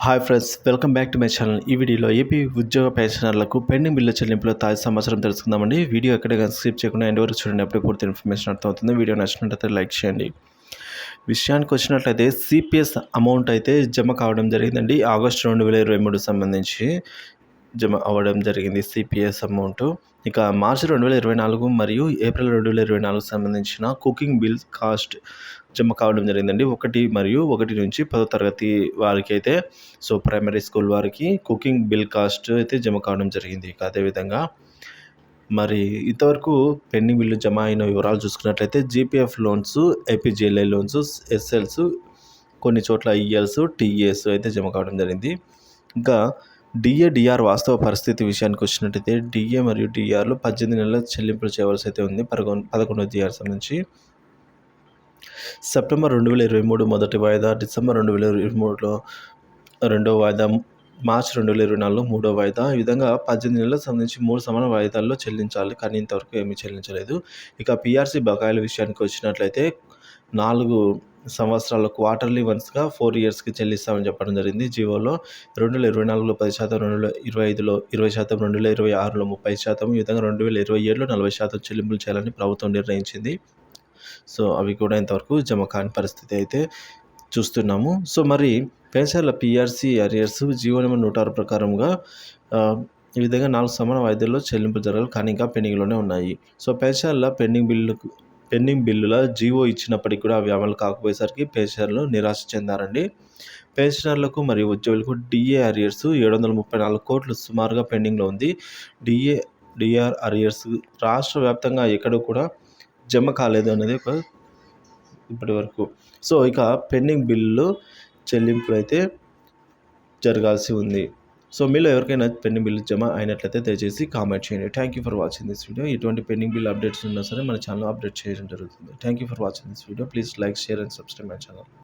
Hi friends, welcome back to my channel. ఈ వీడియోలో AP ఉద్యోగ పెన్షనర్లకు పెండింగ్ బిల్లు చెల్లింపులో తాజా సమాచారం తెలుసుకుందామండి. వీడియో ఎక్కడ స్కిప్ చేయకుండా ఎండ్ వరకు చూడండి, అప్పుడే పూర్తి ఇన్ఫర్మేషన్ అర్థమవుతుంది. వీడియో నచ్చినట్లయితే లైక్ చేయండి. విషయానికి వచ్చినట్లయితే సిపిఎస్ అమౌంట్ అయితే జమ కావడం జరిగిందండి. ఆగస్టు 2023 సంబంధించి జమ అవ్వడం జరిగింది సిపిఎస్ అమౌంట్. ఇక మార్చి 2024 మరియు ఏప్రిల్ 2024 సంబంధించిన కుకింగ్ బిల్ కాస్ట్ జమ కావడం జరిగిందండి. 1 మరియు 1 నుంచి 10వ తరగతి వారికి అయితే ప్రైమరీ స్కూల్ వారికి కుకింగ్ బిల్ కాస్ట్ అయితే జమ కావడం జరిగింది. ఇక అదేవిధంగా మరి ఇంతవరకు పెండింగ్ బిల్లు జమ అయిన వివరాలు చూసుకున్నట్లయితే జీపీఎఫ్ లోన్స్, ఏపీజీఎల్ఐ లోన్స్, ఎస్ఎల్స్, కొన్ని చోట్ల ఈఎల్స్, టీఏస్ అయితే జమ కావడం జరిగింది. ఇంకా డిఆర్ వాస్తవ పరిస్థితి విషయానికి వచ్చినట్టయితే డిఏ మరియు డిఆర్లు 18 నెలల చెల్లింపులు చేయవలసి అయితే ఉంది. 11వ డిఆర్ సంబంధించి సెప్టెంబర్ 2023 మొదటి వాయిదా, డిసెంబర్ 2023లో రెండవ వాయిదా, మార్చి 2024 మూడో వాయిదా, ఈ విధంగా 18 నెలలకు సంబంధించి 3 సమాన వాయిదాల్లో చెల్లించాలి, కానీ ఇంతవరకు ఏమీ చెల్లించలేదు. ఇక పిఆర్సీ బకాయిల విషయానికి వచ్చినట్లయితే 4 సంవత్సరాల క్వార్టర్లీ వన్స్గా 4 ఇయర్స్కి చెల్లిస్తామని చెప్పడం జరిగింది. జీవోలో 2024లో 10%, 2025లో 20%, 2026లో 30%, ఈ విధంగా 2027లో 40% చెల్లింపులు చేయాలని ప్రభుత్వం నిర్ణయించింది. అవి కూడా ఇంతవరకు జమ కాని పరిస్థితి అయితే చూస్తున్నాము. మరి పెన్షన్ల పిఆర్సీ అరియర్స్ జీవో నెంబర్ 106 ప్రకారంగా ఈ విధంగా 4 సమాన వాయిదాల్లో చెల్లింపులు జరగాలి, కానీ ఇంకా పెండింగ్లోనే ఉన్నాయి. పెన్షన్ల పెండింగ్ బిల్లుల జీవో ఇచ్చినప్పటికీ కూడా అవి అమలు కాకపోయేసరికి పెన్షనర్లు నిరాశ చెందారండి. పెన్షనర్లకు మరియు ఉద్యోగులకు డిఏ అరియర్స్ 734 కోట్లు సుమారుగా పెండింగ్లో ఉంది. డిఆర్ అరియర్స్ రాష్ట్ర వ్యాప్తంగా ఎక్కడ కూడా జమ కాలేదు అనేది ఇప్పటి వరకు. ఇక పెండింగ్ బిల్లు చెల్లింపులు అయితే జరగాల్సి ఉంది. మీలో ఎవరికైనా పెండింగ్ బిల్లు జమ అయినట్లయితే దయచేసి కామెంట్ చేయండి. Thank you for watching this video. ఎటువంటి పెండింగ్ బిల్ అప్డేట్స్ ఉన్నా సరే మన ఛానల్ అప్డేట్ చేయడం జరుగుతుంది. Thank you for watching this video. Please like, share and subscribe my channel.